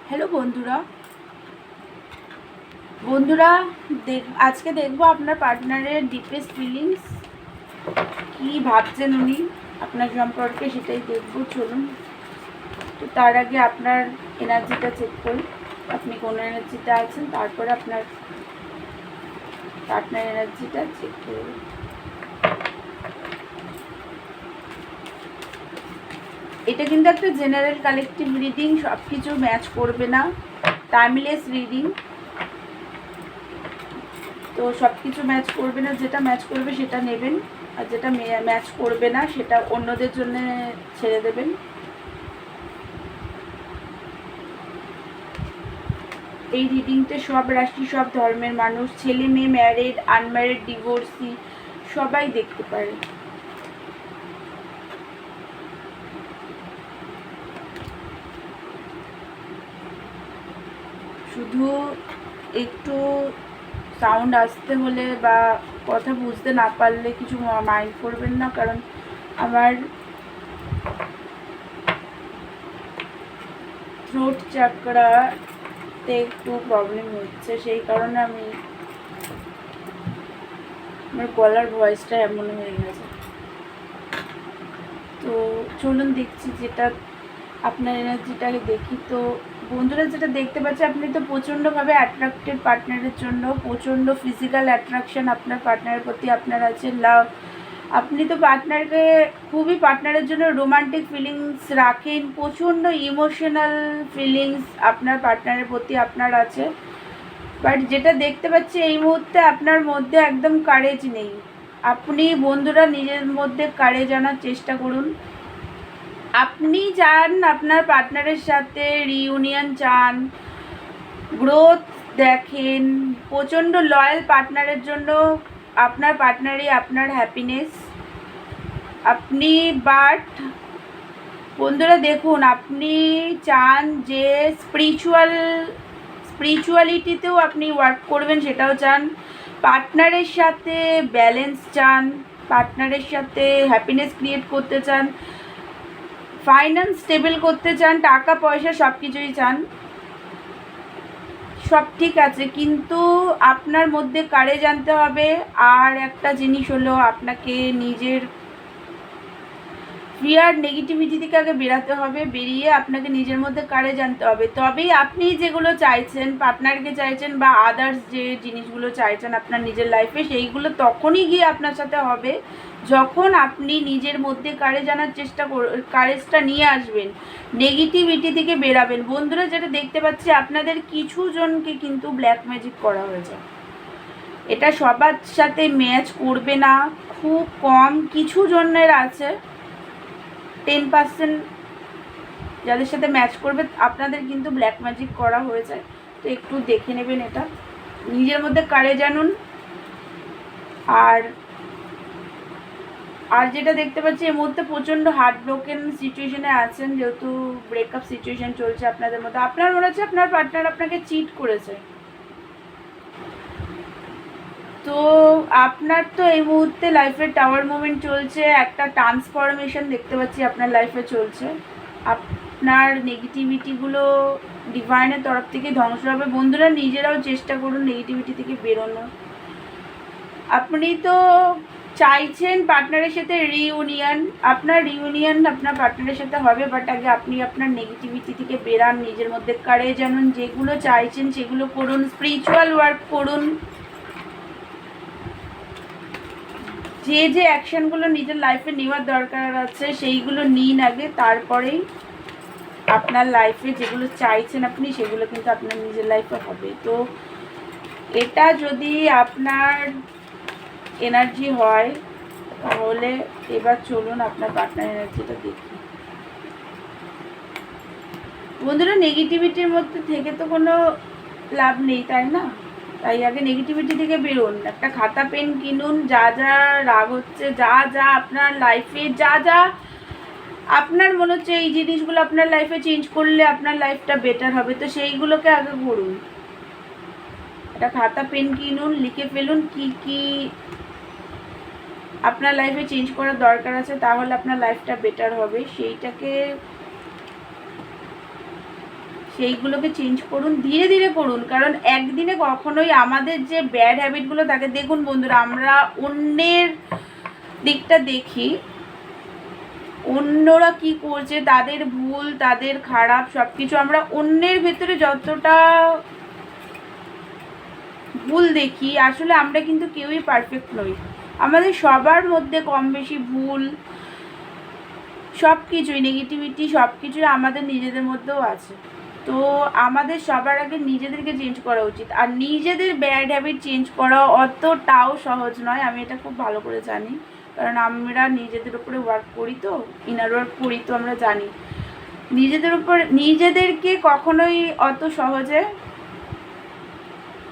Hello বন্ধুরা বন্ধুরা আজকে দেখবো আপনার পার্টনারের ডিপেস্ট ফিলিংস কি ভাবছেন উনি আপনার সম্পর্কে, সেটাই দেখবো। চলুন, তো তার আগে আপনার এনার্জিটা চেক করি, আপনি কোন এনার্জিটা আছেন, তারপরে আপনার পার্টনার এনার্জিটা চেক করুন। এটা কিন্তু একটা জেনারেল কালেকটিভ রিডিং, সব কিছু ম্যাচ করবে না, টাইমলেস রিডিং। তো সব কিছু ম্যাচ করবে না, যেটা ম্যাচ করবে সেটা নেবেন, আর যেটা ম্যাচ করবে না সেটা অন্যদের জন্য ছেড়ে দেবেন। এই রিডিংতে সব রাশি, সব ধর্মের মানুষ, ছেলে মেয়ে, ম্যারিড, আনম্যারিড, ডিভোর্সি সবাই দেখতে পারে। শুধু একটু সাউন্ড আসতে হলে বা কথা বুঝতে না পারলে কিছু মাইন্ড করবেন না, কারণ আমার থ্রোট চাকরাতে একটু প্রবলেম হচ্ছে, সেই কারণে আমার গলার ভয়েসটা এমন হয়ে গেছে। তো চলুন দেখছি, যেটা আপনার এনার্জিটাকে দেখি। তো বন্ধুরা, যেটা দেখতে পাচ্ছি, আপনি তো প্রচণ্ডভাবে অ্যাট্রাক্টেড পার্টনারের জন্য, প্রচণ্ড ফিজিক্যাল অ্যাট্রাকশন আপনার পার্টনারের প্রতি আপনার আছে, লাভ। আপনি তো পার্টনারকে খুবই, পার্টনারের জন্য রোমান্টিক ফিলিংস রাখেন, প্রচণ্ড ইমোশনাল ফিলিংস আপনার পার্টনারের প্রতি আপনার আছে। বাট যেটা দেখতে পাচ্ছি, এই মুহূর্তে আপনার মধ্যে একদম কারেজ নেই। আপনি বন্ধুরা নিজের মধ্যে কারেজ আনার চেষ্টা করুন। আপনি চান আপনার পার্টনারের সাথে রিইউনিয়ন চান, গ্রোথ দেখেন, প্রচণ্ড লয়াল পার্টনারের জন্য আপনার পার্টনারই আপনার হ্যাপিনেস। আপনি বাট বন্ধুরা দেখুন, আপনি চান যে স্পিরিচুয়ালিটিতেও আপনি ওয়ার্ক করবেন, সেটাও চান। পার্টনারের সাথে ব্যালেন্স চান, পার্টনারের সাথে হ্যাপিনেস ক্রিয়েট করতে চান, ফাইন্যান্স স্টেবল করতে চান, টাকা পয়সা সব কিছুই চান। সব ঠিক আছে, কিন্তু আপনার মধ্যে কারেজ আনতে হবে। আর একটা জিনিস হলো, আপনাকে নিজের ফিয়ার নেগেটিভিটি থেকে আগে বেরাতে হবে, বেরিয়ে আপনাকে নিজের মধ্যে কারেজ আনতে হবে। তবেই আপনি যেগুলো চাইছেন, পার্টনারকে চাইছেন বা আদার্স যে জিনিসগুলো চাইছেন আপনার নিজের লাইফে, সেইগুলো তখনই গিয়ে আপনার সাথে হবে যখন আপনি নিজের মধ্যে কারেজ আনার কারেজটা নিয়ে আসবেন, নেগেটিভিটি থেকে বেরাবেন। বন্ধুরা, যেটা দেখতে পাচ্ছি, আপনাদের কিছু জনকে কিন্তু ব্ল্যাক ম্যাজিক করা হয়েছে। এটা সবার সাথে ম্যাচ করবে না, খুব কম কিছু জনের আছে, 10% যাদের সাথে ম্যাচ করবে, আপনাদের কিন্তু ব্ল্যাক ম্যাজিক করা হয়েছে। তো একটু দেখে নেবেন, এটা নিজের মধ্যে কারেজ আনুন। আর আর যেটা দেখতে পাচ্ছি, এই মুহূর্তে প্রচণ্ড হার্ট ব্রোকেন সিচুয়েশনে আছেন, যেহেতু ব্রেকআপ সিচুয়েশন চলছে আপনাদের মধ্যে। আপনার মনে হচ্ছে আপনার পার্টনার আপনাকে চিট করেছে। তো আপনার তো এই মুহূর্তে লাইফে টাওয়ার মুভমেন্ট চলছে, একটা ট্রান্সফরমেশন দেখতে পাচ্ছি আপনার লাইফে চলছে। আপনার নেগেটিভিটিগুলো ডিভাইনের তরফ থেকে ধ্বংস হবে। বন্ধুরা, নিজেরাও চেষ্টা করুন নেগেটিভিটি থেকে বেরোনো। আপনি তো চাইছেন পার্টনারের সাথে রিইউনিয়ন, আপনার রিইউনিয়ন আপনার পার্টনারের সাথে হবে, বাট আগে আপনি আপনার নেগেটিভিটি থেকে বেরান, নিজের মধ্যে কারেজ আনুন, যেগুলো চাইছেন সেগুলো করুন, স্পিরিচুয়াল ওয়ার্ক করুন, যে যে অ্যাকশনগুলো নিজের লাইফে নেওয়ার দরকার আছে সেইগুলো নিন আগে, তারপরেই আপনার লাইফে যেগুলো চাইছেন আপনি, সেগুলো কিন্তু আপনার নিজের লাইফে হবে। তো এটা যদি আপনার এনার্জি হয়, তাহলে এবার চলুন আপনার পার্টনার এনার্জিটা দেখি। বন্ধুরা, নেগেটিভিটির মধ্যে থেকে তো কোনো লাভ নেই, তাই না? তাই আগে নেগেটিভিটি থেকে বেরোন, একটা খাতা পেন কিনুন, যা যা রাগ হচ্ছে, যা যা আপনার লাইফে, যা যা আপনার মনে হচ্ছে এই জিনিসগুলো আপনার লাইফে চেঞ্জ করলে আপনার লাইফটা বেটার হবে, তো সেইগুলোকে আগে করুন। একটা খাতা পেন কিনুন, লিখে ফেলুন কি কি আপনার লাইফে চেঞ্জ করার দরকার আছে, তাহলে আপনার লাইফটা বেটার হবে। সেইগুলোকে চেঞ্জ করুন, ধীরে ধীরে করুন। কারণ একদিনে কখনোই আমাদের যে ব্যাড হ্যাবিটগুলো থাকে, দেখুন বন্ধুরা, আমরা অন্যের দিকটা দেখি, অন্যরা কি করছে, তাদের ভুল, তাদের খারাপ সব কিছু আমরা অন্যের ভেতরে যতটা ভুল দেখি, আসলে আমরা কিন্তু কেউই পারফেক্ট নই। আমাদের সবার মধ্যে কম বেশি ভুল, সব কিছুই নেগেটিভিটি সব কিছুই আমাদের নিজেদের মধ্যেও আছে। তো আমাদের সবার আগে নিজেদেরকে চেঞ্জ করা উচিত। আর নিজেদের ব্যাড হ্যাবিট চেঞ্জ করা অতটাও সহজ নয়, আমি এটা খুব ভালো করে জানি, কারণ আমরা নিজেদের উপরে ওয়ার্ক করি, তো ইনার ওয়ার্ক করি, তো আমরা জানি নিজেদের উপর নিজেদেরকে কখনোই অত সহজে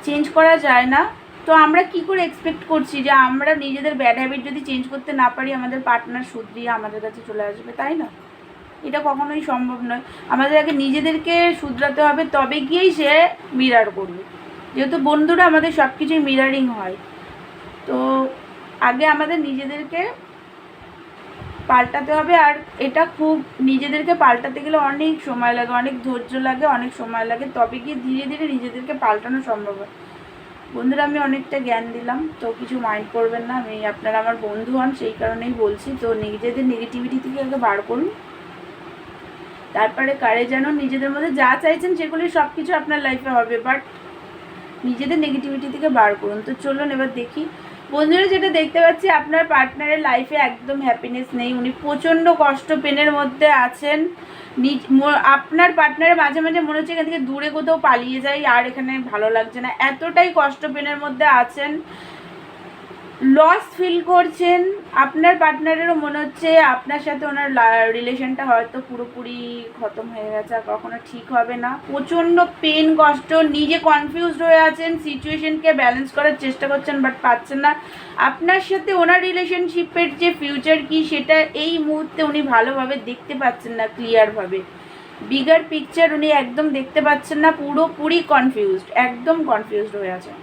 চেঞ্জ করা যায় না। তো আমরা কি করে এক্সপেক্ট করছি যে আমরা নিজেদের ব্যাড হ্যাবিট যদি চেঞ্জ করতে না পারি, আমাদের পার্টনার শুধরিয়ে আমাদের কাছে চলে আসবে, তাই না? এটা কখনোই সম্ভব নয়। আমাদের আগে নিজেদেরকে শুধরাতে হবে, তবে গিয়েই সে মিরার করবে। যেহেতু বন্ধুরা আমাদের সব কিছুই মিরারিং হয়, তো আগে আমাদের নিজেদেরকে পাল্টাতে হবে। আর এটা খুব, নিজেদেরকে পাল্টাতে গেলে অনেক সময় লাগে, অনেক ধৈর্য লাগে, অনেক সময় লাগে, তবে গিয়ে ধীরে ধীরে নিজেদেরকে পাল্টানো সম্ভব হয়। বন্ধুরা, আমি অনেকটা জ্ঞান দিলাম, তো কিছু মাইন্ড করবেন না, আমি আপনারা আমার বন্ধু হন সেই কারণেই বলছি। তো নিজেদের নেগেটিভিটি থেকে আগে বার করুন, তারপরে কারে যেন নিজেদের মধ্যে যা চাইছেন সেগুলি সব কিছু আপনার লাইফে হবে, বাট নিজেদের নেগেটিভিটি থেকে বার করুন। তো চলুন এবার দেখি। বন্ধুরা, যেটা দেখতে পাচ্ছি, আপনার পার্টনারের লাইফে একদম হ্যাপিনেস নেই, উনি প্রচণ্ড কষ্ট পেনের মধ্যে আছেন। আপনার পার্টনারের মাঝে মাঝে মনে হচ্ছে এখান থেকে দূরে কোথাও পালিয়ে যাই, আর এখানে ভালো লাগছে না, এতটাই কষ্ট পেনের মধ্যে আছেন, লস ফিল করছেন। আপনার পার্টনারেরও মনে হচ্ছে আপনার সাথে ওনার রিলেশনটা হয়তো পুরোপুরি খতম হয়ে গেছে, আর কখনো ঠিক হবে না। প্রচণ্ড পেন, কষ্ট, নিজে কনফিউজড হয়ে আছেন, সিচুয়েশনকে ব্যালেন্স করার চেষ্টা করছেন, বাট পাচ্ছেন না। আপনার সাথে ওনার রিলেশনশিপের যে ফিউচার কি, সেটা এই মুহূর্তে উনি ভালোভাবে দেখতে পাচ্ছেন না, ক্লিয়ারভাবে বিগার পিকচার উনি একদম দেখতে পাচ্ছেন না, পুরোপুরি কনফিউজড, একদম কনফিউজড হয়ে আছে।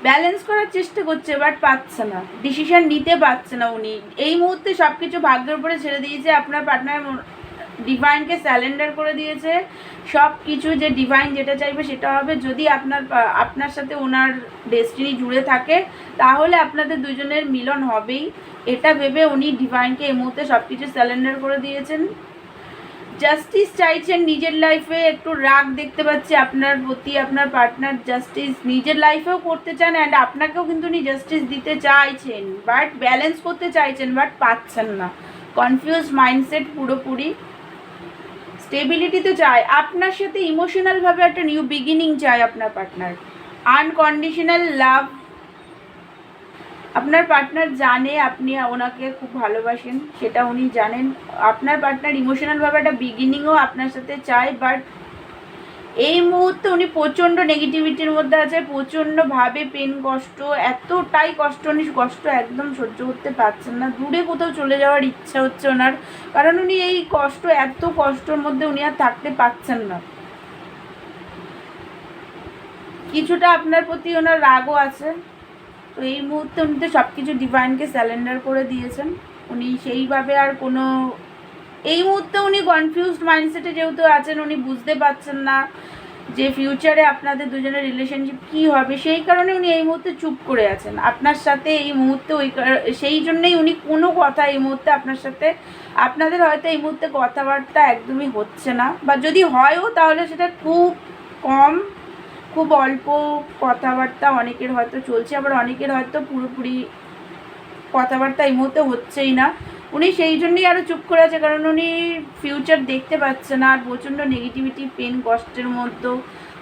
ব্যালেন্স করার চেষ্টা করছে, বাট পাচ্ছে না, ডিসিশন নিতে পারছে না উনি। এই মুহূর্তে সব কিছু ভাগ্যের উপরে ছেড়ে দিয়েছে। আপনার পার্টনার ডিভাইনকে স্যালেন্ডার করে দিয়েছে, সব কিছু যে ডিভাইন যেটা চাইবে সেটা হবে। যদি আপনার সাথে ওনার ডেস্টিনি জুড়ে থাকে, তাহলে আপনাদের দুজনের মিলন হবেই, এটা ভেবে উনি ডিভাইনকে এই মুহূর্তে সব কিছু স্যালেন্ডার করে দিয়েছেন। জাস্টিস চাইছেন নিজের লাইফে, একটু রাগ দেখতে পাচ্ছি আপনার প্রতি। আপনার পার্টনার জাস্টিস নিজের লাইফেও করতে চান, অ্যান্ড আপনাকেও কিন্তু উনি জাস্টিস দিতে চাইছেন, বাট ব্যালেন্স করতে চাইছেন, বাট পাচ্ছেন না। কনফিউজ মাইন্ডসেট পুরোপুরি। স্টেবিলিটি তো চায় আপনার সাথে, ইমোশনালভাবে একটা নিউ বিগিনিং চায় আপনার পার্টনার, আনকন্ডিশনাল লাভ। আপনার পার্টনার জানে আপনি ওনাকে খুব ভালোবাসেন, সেটা উনি জানেন। আপনার পার্টনার ইমোশনালভাবে একটা বিগিনিংও আপনার সাথে চায়, বাট এই মুহূর্তে উনি প্রচণ্ড নেগেটিভিটির মধ্যে আছে, প্রচণ্ডভাবে পেন, কষ্ট, এতটাই কষ্ট, উনি কষ্ট একদম সহ্য করতে পারছেন না, দূরে কোথাও চলে যাওয়ার ইচ্ছা হচ্ছে ওনার, কারণ উনি এই কষ্ট, এত কষ্টর মধ্যে উনি আর থাকতে পারছেন না। কিছুটা আপনার প্রতি ওনার রাগও আছে। তো এই মুহূর্তে উনি তো সব কিছু ডিভাইনকে স্যালেন্ডার করে দিয়েছেন, উনি সেইভাবে আর কোনো, এই মুহূর্তে উনি কনফিউজড মাইন্ডসেটে যেহেতু আছেন, উনি বুঝতে পারছেন না যে ফিউচারে আপনাদের দুজনের রিলেশনশিপ কী হবে, সেই কারণে উনি এই মুহূর্তে চুপ করে আছেন আপনার সাথে। এই মুহূর্তে সেই জন্যেই উনি কোনো কথা এই মুহূর্তে আপনার সাথে, আপনাদের হয়তো এই মুহূর্তে কথাবার্তা একদমই হচ্ছে না, বা যদি হয়ও তাহলে সেটা খুব কম, খুব অল্প কথাবার্তা অনেকের হয়তো চলছে, আবার অনেকের হয়তো পুরোপুরি কথাবার্তা এই মুহূর্তে হচ্ছেই না। উনি সেই জন্যই আরও চুপ করে আছে, কারণ উনি ফিউচার দেখতে পাচ্ছে না, আর প্রচণ্ড নেগেটিভিটি, পেন, কষ্টের মধ্যে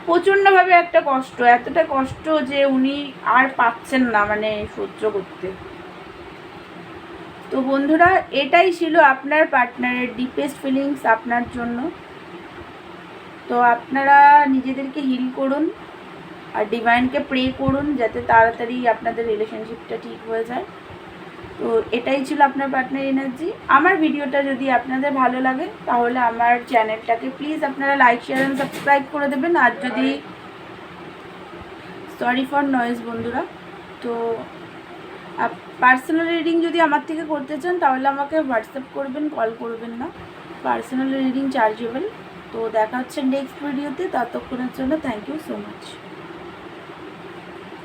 প্রচণ্ডভাবে একটা কষ্ট, এতটা কষ্ট যে উনি আর পাচ্ছেন না মানে সহ্য করতে। তো বন্ধুরা, এটাই ছিল আপনার পার্টনারের ডিপেস্ট ফিলিংস আপনার জন্য। তো আপনারা নিজেদেরকে হিল করুন, আর ডিভাইনকে প্রে করুন যাতে তাড়াতাড়ি আপনাদের রিলেশনশিপটা ঠিক হয়ে যায়। তো এটাই ছিল আপনার পার্টনার এনার্জি। আমার ভিডিওটা যদি আপনাদের ভালো লাগে, তাহলে আমার চ্যানেলটাকে প্লিজ আপনারা লাইক, শেয়ার অ্যান্ড সাবস্ক্রাইব করে দেবেন। আর যদি, সরি ফর নয়েজ বন্ধুরা, তো পার্সোনাল রিডিং যদি আমার থেকে করতে চান, তাহলে আমাকে হোয়াটসঅ্যাপ করবেন, কল করবেন না। Personal reading chargeable. তো দেখা হচ্ছে নেক্সট ভিডিওতে, ততক্ষণের জন্য থ্যাংক ইউ সো মাচ।